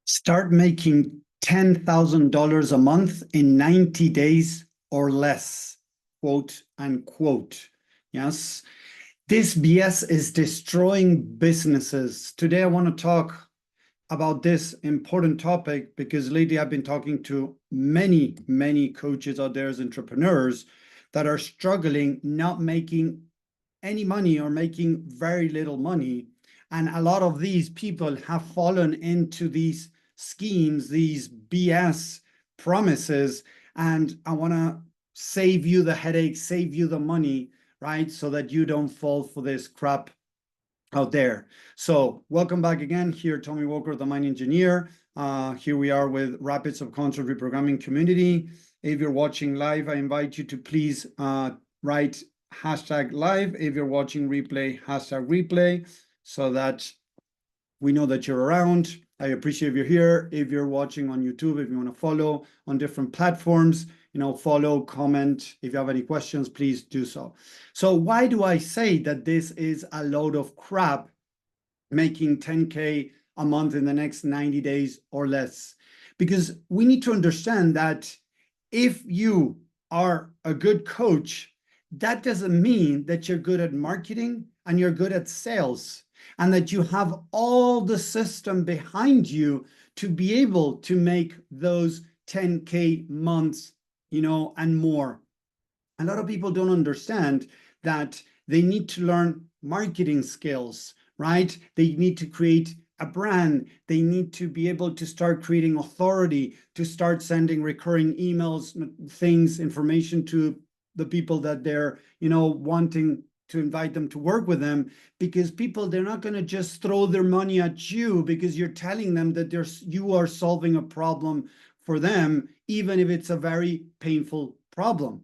Start making $10,000 a month in 90 days or less, quote unquote. Yes. This BS is destroying businesses. Today, I want to talk about this important topic because lately I've been talking to many, many coaches out there as entrepreneurs that are struggling, not making any money or making very little money. And a lot of these people have fallen into these schemes, these BS promises. And I want to save you the headache, save you the money, right? So that you don't fall for this crap out there. So welcome back again. Here, Tommy Walker, the Mind Engineer. Here we are with Rapid Subconscious Reprogramming Community. If you're watching live, I invite you to please write #live. If you're watching replay, #replay, so that we know that you're around. I appreciate if you're here. If you're watching on YouTube, if you want to follow on different platforms, follow, comment. If you have any questions, please do so. So why do I say that this is a load of crap, making 10K a month in the next 90 days or less? Because we need to understand that if you are a good coach, that doesn't mean that you're good at marketing and you're good at sales and that you have all the system behind you to be able to make those 10K months, and more. A lot of people don't understand that they need to learn marketing skills, right? They need to create a brand. They need to be able to start creating authority, to start sending recurring emails, things, information to the people that they're, wanting to invite them to work with them, because people, they're not going to just throw their money at you because you're telling them that you are solving a problem for them, even if it's a very painful problem.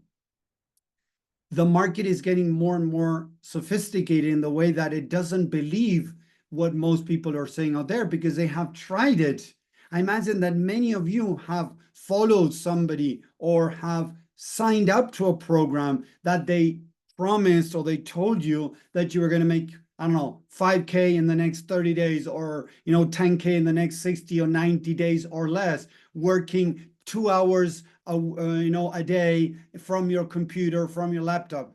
The market is getting more and more sophisticated in the way that it doesn't believe what most people are saying out there because they have tried it. I imagine that many of you have followed somebody or have signed up to a program that they promised or they told you that you were going to make, I don't know, 5K in the next 30 days or, 10K in the next 60 or 90 days or less, working 2 hours a day from your computer, from your laptop.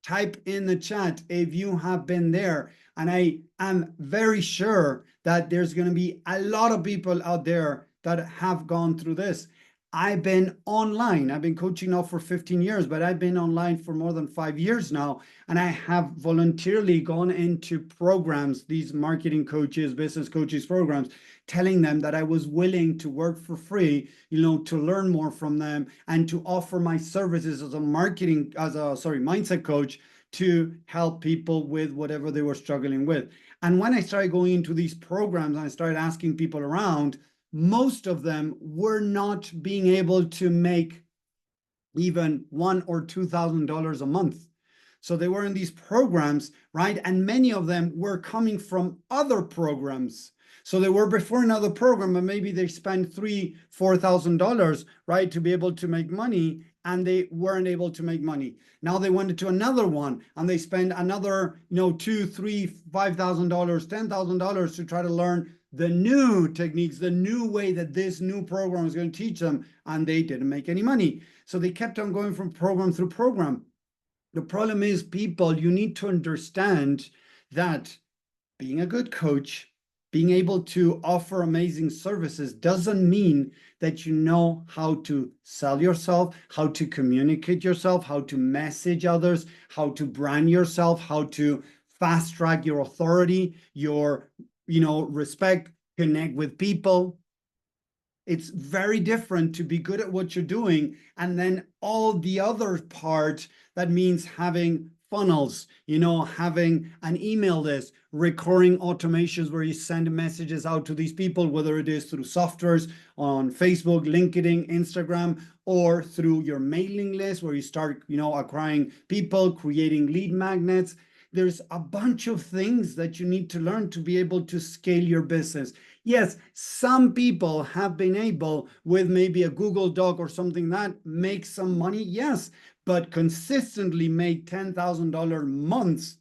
Type in the chat if you have been there. And I am very sure that there's going to be a lot of people out there that have gone through this. I've been online. I've been coaching now for 15 years, but I've been online for more than 5 years now. And I have voluntarily gone into programs, these marketing coaches, business coaches programs, telling them that I was willing to work for free, to learn more from them and to offer my services as a mindset coach to help people with whatever they were struggling with. And when I started going into these programs, I started asking people around, most of them were not being able to make even $1,000 or $2,000 a month. So they were in these programs, right? And many of them were coming from other programs. So they were before another program, and maybe they spent $3,000, $4,000, right, to be able to make money, and they weren't able to make money. Now they went into another one, and they spend another, $2,000, $3,000, $5,000, $10,000 to try to learn the new techniques, the new way that this new program is going to teach them, and they didn't make any money. So they kept on going from program through program. The problem is, people, you need to understand that being a good coach, being able to offer amazing services doesn't mean that you know how to sell yourself, how to communicate yourself, how to message others, how to brand yourself, how to fast track your authority, your respect, connect with people. It's very different to be good at what you're doing. And then all the other part, that means having funnels, having an email list, recurring automations where you send messages out to these people, whether it is through softwares on Facebook, LinkedIn, Instagram, or through your mailing list where you start, acquiring people, creating lead magnets. There's a bunch of things that you need to learn to be able to scale your business. Yes, some people have been able, with maybe a Google Doc or something, that make some money, yes, but consistently make $10,000 months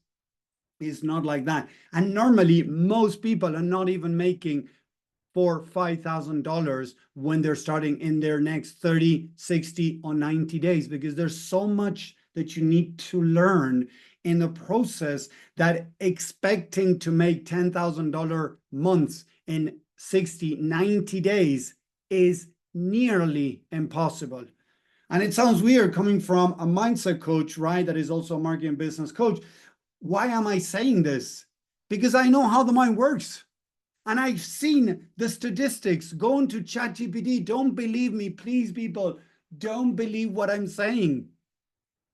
It's not like that. And normally, most people are not even making $4,000-$5,000 when they're starting in their next 30, 60, or 90 days, because there's so much that you need to learn in the process that expecting to make $10,000 months in 60, 90 days is nearly impossible. And it sounds weird coming from a mindset coach, right? That is also a marketing business coach. Why am I saying this? Because I know how the mind works. And I've seen the statistics. Go into ChatGPT. Don't believe me, please, people. Don't believe what I'm saying.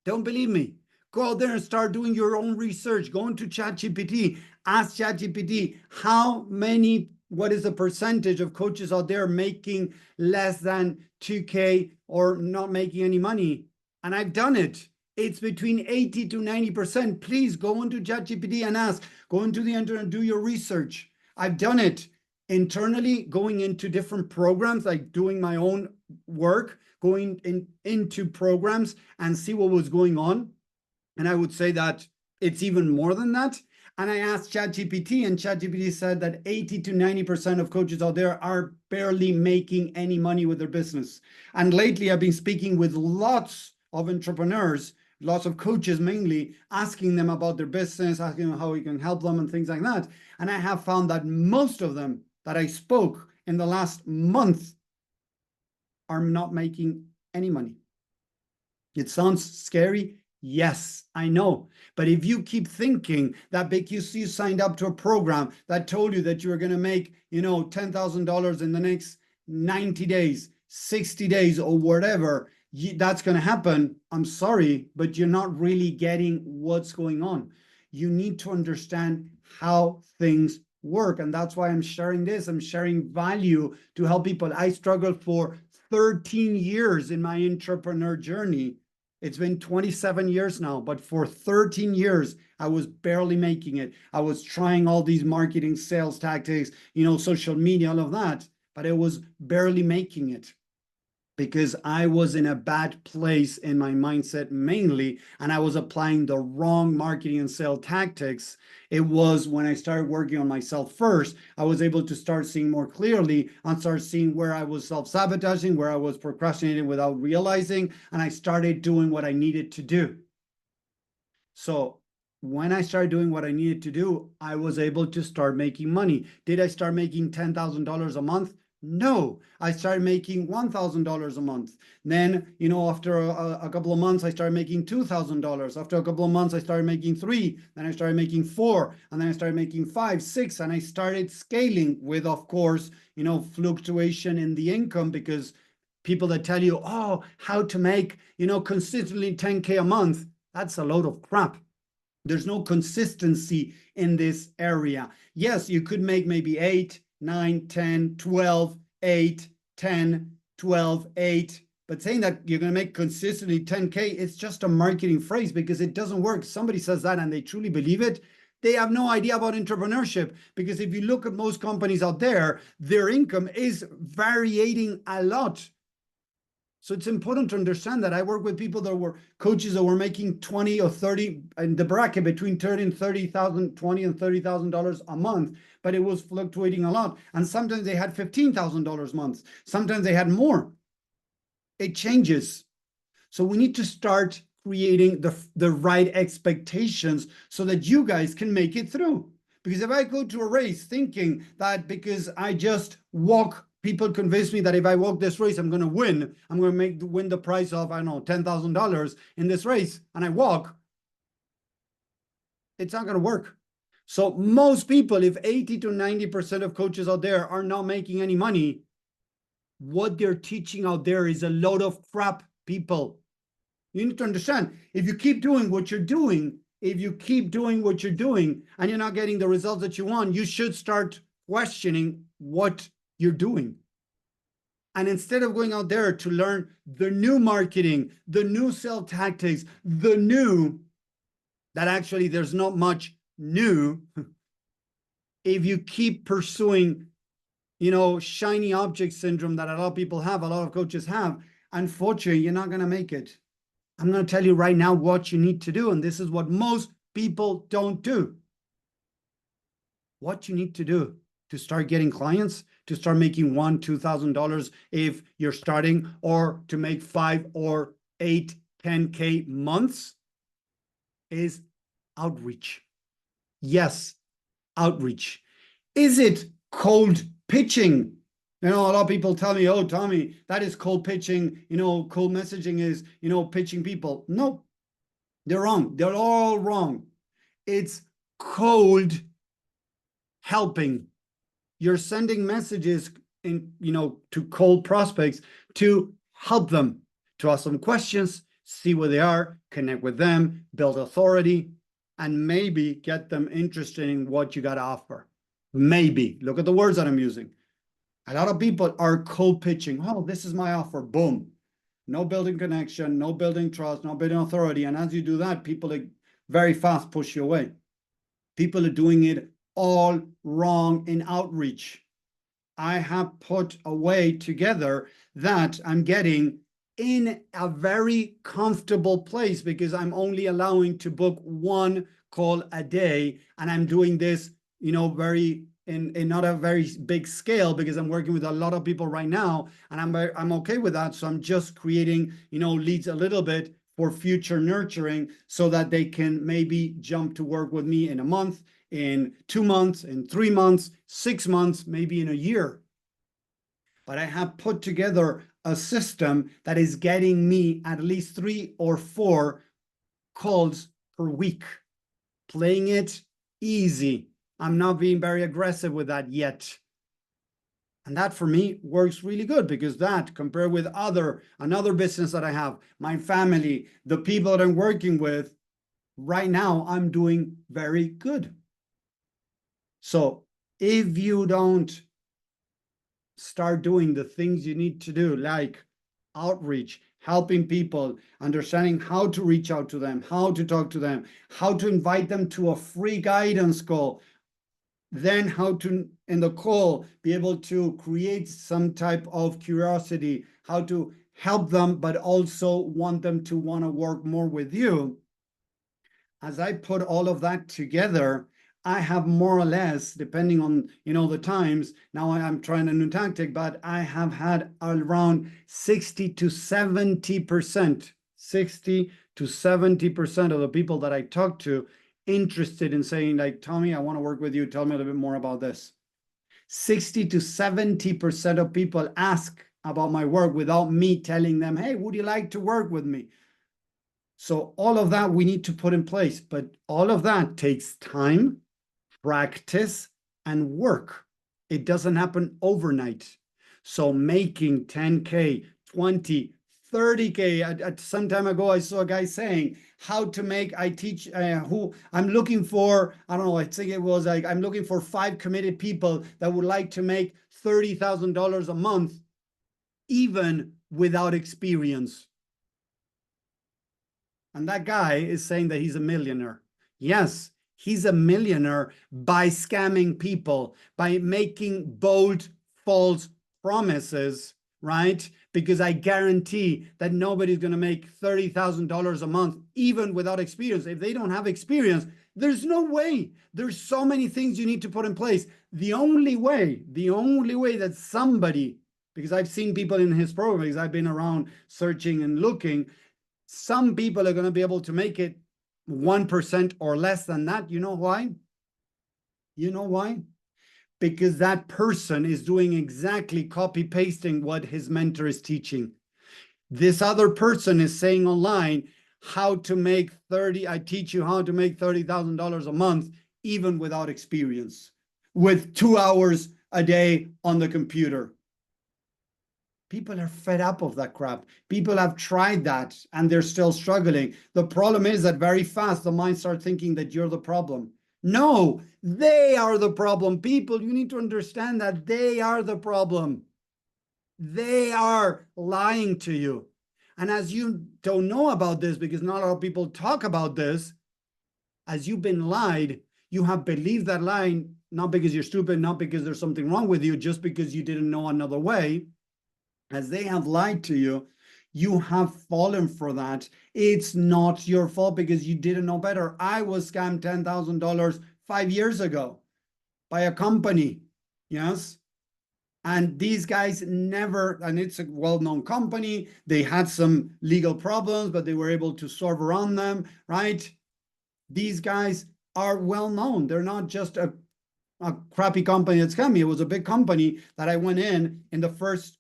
Don't believe me. Go out there and start doing your own research. Go into ChatGPT. Ask ChatGPT what is the percentage of coaches out there making less than 2K or not making any money? And I've done it. It's between 80 to 90%. Please go into ChatGPT and ask. Go into the internet and do your research. I've done it internally, going into different programs, like doing my own work, going into programs and see what was going on. And I would say that it's even more than that. And I asked ChatGPT, and ChatGPT said that 80 to 90% of coaches out there are barely making any money with their business. And lately, I've been speaking with lots of entrepreneurs, lots of coaches mainly, asking them about their business, asking them how we can help them and things like that. And I have found that most of them that I spoke in the last month are not making any money. It sounds scary. Yes, I know. But if you keep thinking that because you signed up to a program that told you that you were going to make, $10,000 in the next 90 days, 60 days, or whatever, that's going to happen, I'm sorry, but you're not really getting what's going on. You need to understand how things work. And that's why I'm sharing this. I'm sharing value to help people. I struggled for 13 years in my entrepreneur journey. It's been 27 years now, but for 13 years, I was barely making it. I was trying all these marketing, sales tactics, social media, all of that, but I was barely making it because I was in a bad place in my mindset mainly, and I was applying the wrong marketing and sales tactics. It was when I started working on myself first, I was able to start seeing more clearly and start seeing where I was self-sabotaging, where I was procrastinating without realizing, and I started doing what I needed to do. So when I started doing what I needed to do, I was able to start making money. Did I start making $10,000 a month? No, I started making $1,000 a month. Then, after a couple of months, I started making $2,000. After a couple of months, I started making $3,000. Then I started making $4,000. And then I started making $5,000, $6,000. And I started scaling with, of course, fluctuation in the income, because people that tell you, oh, how to make, consistently 10K a month, that's a load of crap. There's no consistency in this area. Yes, you could make maybe 8, 9, 10, 12, 8, 10, 12, 8. But saying that you're going to make consistently 10K, it's just a marketing phrase because it doesn't work. Somebody says that and they truly believe it. They have no idea about entrepreneurship, because if you look at most companies out there, their income is varying a lot. So it's important to understand that. I work with people that were coaches that were making 20 or 30 in the bracket between 30 and 30,000, 20 and $30,000 a month, but it was fluctuating a lot. And sometimes they had $15,000 months. Sometimes they had more. It changes. So we need to start creating the right expectations so that you guys can make it through. Because if I go to a race thinking that because I just walk, people convince me that if I walk this race, I'm going to win. I'm going to win the prize of, I don't know, $10,000 in this race, and I walk. It's not going to work. So most people, if 80 to 90% of coaches out there are not making any money, what they're teaching out there is a load of crap, people. You need to understand, if you keep doing what you're doing, and you're not getting the results that you want, you should start questioning what you're doing. And instead of going out there to learn the new marketing, the new sales tactics, that actually there's not much new. If you keep pursuing, shiny object syndrome that a lot of people have, a lot of coaches have, unfortunately, you're not going to make it. I'm going to tell you right now what you need to do. And this is what most people don't do. what you need to do to start getting clients, to start making $1,000, $2,000 if you're starting, or to make 5 or 8, 10K months, is outreach. Yes, outreach. Is it cold pitching? You know, a lot of people tell me, oh, Tommy, that is cold pitching. You know, cold messaging is, you know, pitching people. No, they're wrong. They're all wrong. It's cold helping. You're sending messages in, you know, to cold prospects to help them, to ask them questions, see where they are, connect with them, build authority, and maybe get them interested in what you got to offer. Maybe. Look at the words that I'm using. A lot of people are cold pitching. Oh, this is my offer. Boom. No building connection, no building trust, no building authority. And as you do that, people very fast push you away. People are doing it all wrong in outreach. I have put a way together that I'm getting in a very comfortable place because I'm only allowing to book 1 call a day. And I'm doing this, you know, in not a very big scale because I'm working with a lot of people right now, and I'm okay with that. So I'm just creating, you know, leads a little bit for future nurturing so that they can maybe jump to work with me in a month, in 2 months, in 3 months, 6 months, maybe in a year. But I have put together a system that is getting me at least 3 or 4 calls per week, playing it easy. I'm not being very aggressive with that yet. And that for me works really good because that compared with another business that I have, my family, the people that I'm working with, right now I'm doing very good. So if you don't start doing the things you need to do, like outreach, helping people, understanding how to reach out to them, how to talk to them, how to invite them to a free guidance call, then how to, in the call, be able to create some type of curiosity, how to help them, but also want them to want to work more with you. As I put all of that together, I have more or less, depending on, you know, the times, now I'm trying a new tactic, but I have had around 60 to 70%, 60 to 70% of the people that I talk to interested in saying, like, Tommy, I want to work with you. Tell me a little bit more about this. 60 to 70% of people ask about my work without me telling them, hey, would you like to work with me? So all of that we need to put in place, but all of that takes time, practice, and work. It doesn't happen overnight. So making 10K, 20, 30K. At some time ago, I saw a guy saying how to make, I teach who I'm looking for, I don't know, I think it was like, I'm looking for 5 committed people that would like to make $30,000 a month, even without experience. And that guy is saying that he's a millionaire. Yes, he's a millionaire by scamming people, by making bold, false promises, right? Because I guarantee that nobody's going to make $30,000 a month, even without experience. If they don't have experience, there's no way. There's so many things you need to put in place. The only way that somebody, because I've seen people in his programs, I've been around searching and looking, some people are going to be able to make it 1% or less than that. You know why? You know why? Because that person is doing exactly copy pasting what his mentor is teaching. This other person is saying online how to make I teach you how to make $30,000 a month, even without experience, with 2 hours a day on the computer. People are fed up of that crap. People have tried that and they're still struggling. The problem is that very fast the mind starts thinking that you're the problem. No, they are the problem. People, you need to understand that they are the problem. They are lying to you. And as you don't know about this, because not a lot of people talk about this, as you've been lied, you have believed that lie, not because you're stupid, not because there's something wrong with you, just because you didn't know another way. As they have lied to you, you have fallen for that. It's not your fault because you didn't know better. I was scammed $10,000 5 years ago. by a company. Yes. And these guys never, and it's a well-known company, they had some legal problems, but they were able to serve around them, right? These guys are well-known. They're not just a crappy company that's coming. It was a big company that I went in the first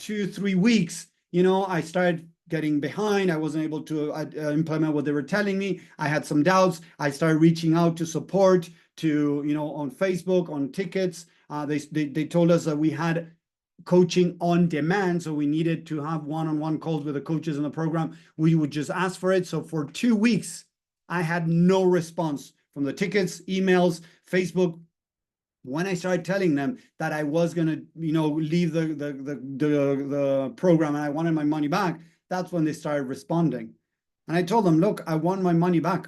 2-3 weeks. I started getting behind. I wasn't able to implement what they were telling me. I had some doubts. I started reaching out to support, to, on Facebook, on tickets. They told us that we had coaching on demand, so we needed to have one-on-one calls with the coaches in the program. We would just ask for it. So for 2 weeks, I had no response from the tickets, emails, Facebook. When I started telling them that I was going to, leave the program and I wanted my money back, that's when they started responding. And I told them, look, I want my money back.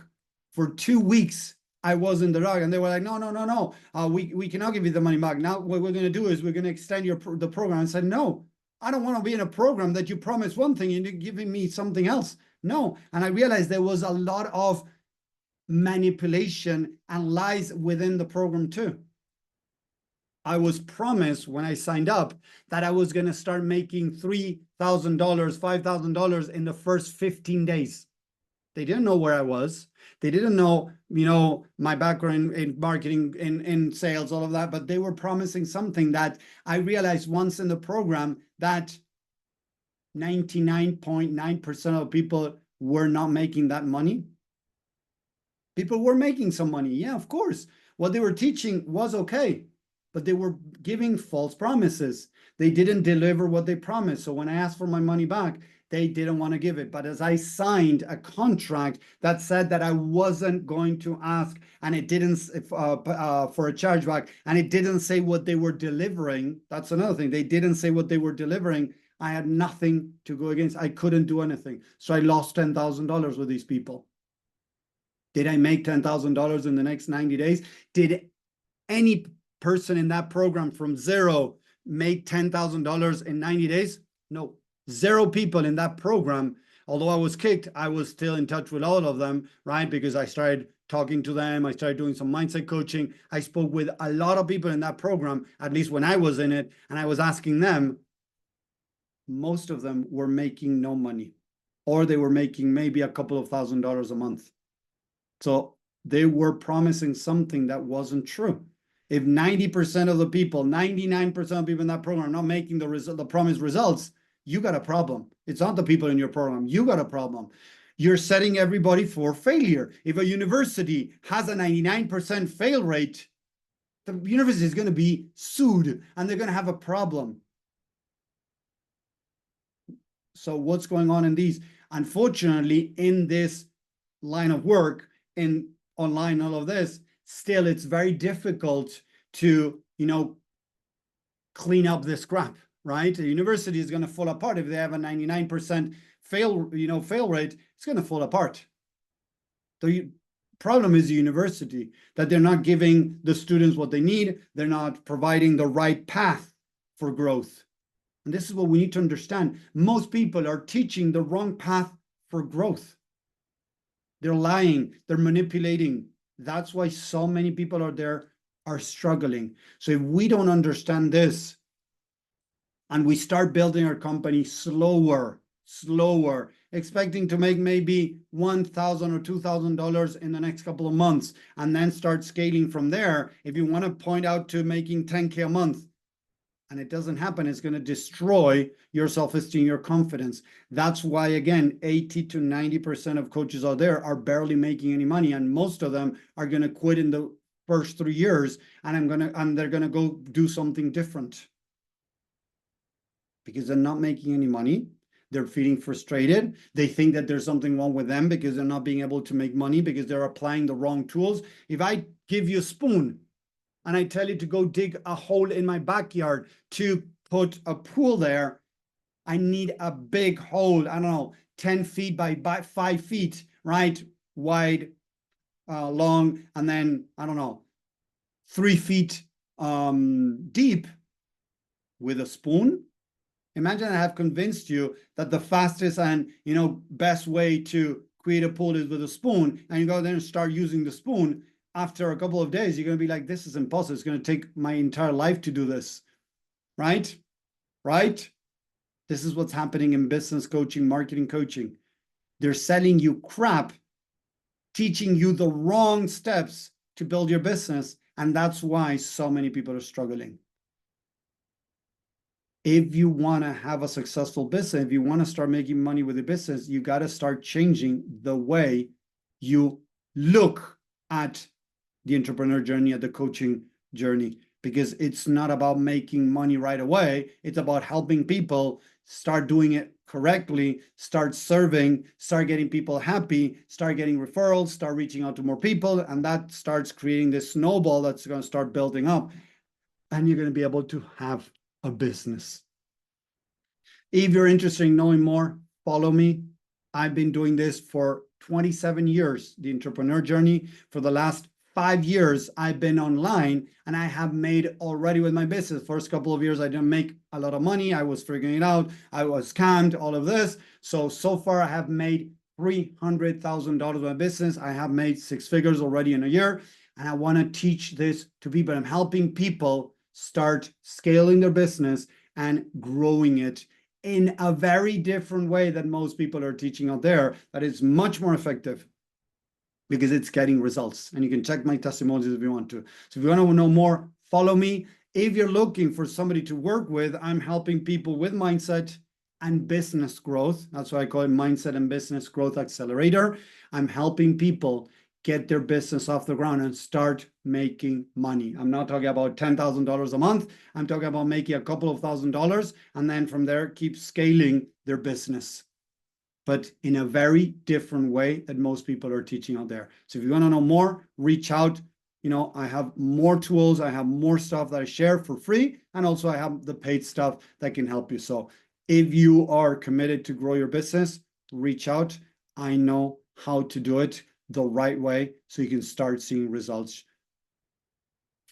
For 2 weeks, I was in the dark, and they were like, no. We cannot give you the money back. Now what we're going to do is we're going to extend the program. I said, no, I don't want to be in a program that you promise one thing and you're giving me something else. No. And I realized there was a lot of manipulation and lies within the program too. I was promised when I signed up that I was going to start making $3,000, $5,000 in the first 15 days. They didn't know where I was. They didn't know, my background in marketing, in sales, all of that, but they were promising something that I realized once in the program that 99.9% of people were not making that money. People were making some money. Yeah, of course. What they were teaching was okay, but they were giving false promises. They didn't deliver what they promised. So when I asked for my money back, they didn't want to give it. But as I signed a contract that said that I wasn't going to ask, and it didn't for a chargeback, and it didn't say what they were delivering. That's another thing. They didn't say what they were delivering. I had nothing to go against. I couldn't do anything. So I lost $10,000 with these people. Did I make $10,000 in the next 90 days? Did any person in that program from zero make $10,000 in 90 days? No. 0 people in that program. Although I was kicked, I was still in touch with all of them, right? Because I started talking to them. I started doing some mindset coaching. I spoke with a lot of people in that program, at least when I was in it, and I was asking them. Most of them were making no money, or they were making maybe a couple of $1,000s a month. So they were promising something that wasn't true. If 90% of the people, 99% of people in that program are not making the promised results, you got a problem. It's not the people in your program. You got a problem. You're setting everybody for failure. If a university has a 99% fail rate, the university is going to be sued and they're going to have a problem. So what's going on in these? Unfortunately, in this line of work, in online, all of this, still it's very difficult to, clean up this crap, right? The university is going to fall apart if they have a 99% fail rate. It's going to fall apart. The problem is the university, that they're not giving the students what they need. They're not providing the right path for growth. And this is what we need to understand. Most people are teaching the wrong path for growth. They're lying, they're manipulating. That's why so many people out there are struggling. So if we don't understand this, and we start building our company slower, expecting to make maybe $1,000 or $2,000 in the next couple of months, and then start scaling from there. If you want to point out to making 10K a month, and it doesn't happen, it's going to destroy your self-esteem, your confidence. That's why, again, 80 to 90% of coaches out there are barely making any money, and most of them are going to quit in the first 3 years, and they're going to go do something different because they're not making any money. They're feeling frustrated. They think that there's something wrong with them because they're not being able to make money, because they're applying the wrong tools. If I give you a spoon and I tell you to go dig a hole in my backyard to put a pool there, I need a big hole, I don't know, 10 feet by 5 feet, right? Wide, long, and then, I don't know, 3 feet deep with a spoon. Imagine I have convinced you that the fastest and, best way to create a pool is with a spoon, and you go there and start using the spoon. after a couple of days, you're going to be like, this is impossible. It's going to take my entire life to do this. Right? Right? This is what's happening in business coaching, marketing coaching. They're selling you crap, teaching you the wrong steps to build your business. And that's why so many people are struggling. If you want to have a successful business, if you want to start making money with your business, you got to start changing the way you look at the entrepreneur journey, at the coaching journey, because it's not about making money right away. It's about helping people start doing it correctly, start serving, start getting people happy, start getting referrals, start reaching out to more people. And that starts creating this snowball that's going to start building up. And you're going to be able to have a business. If you're interested in knowing more, follow me. I've been doing this for 27 years, the entrepreneur journey. For the last 5 years, I've been online, and I have made already with my business. First couple of years, I didn't make a lot of money. I was figuring it out. I was scammed, all of this. So far, I have made $300,000 with my business. I have made 6 figures already in a year. And I want to teach this to people. I'm helping people start scaling their business and growing it in a very different way than most people are teaching out there, that is much more effective because it's getting results. And you can check my testimonials if you want to. So if you want to know more, follow me. If you're looking for somebody to work with, I'm helping people with mindset and business growth. That's why I call it Mindset and Business Growth Accelerator. I'm helping people get their business off the ground and start making money. I'm not talking about $10,000 a month. I'm talking about making a couple of $1,000s, and then from there, keep scaling their business, but in a very different way that most people are teaching out there. So if you want to know more, reach out. I have more tools. I have more stuff that I share for free. And also I have the paid stuff that can help you. So if you are committed to grow your business, reach out. I know how to do it the right way so you can start seeing results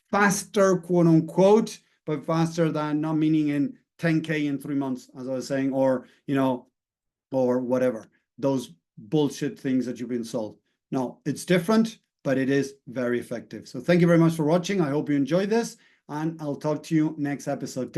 faster, quote unquote, but faster than, not meaning in 10K in 3 months, as I was saying, or whatever, those bullshit things that you've been sold. No, it's different, but it is very effective. So thank you very much for watching. I hope you enjoyed this, and I'll talk to you next episode.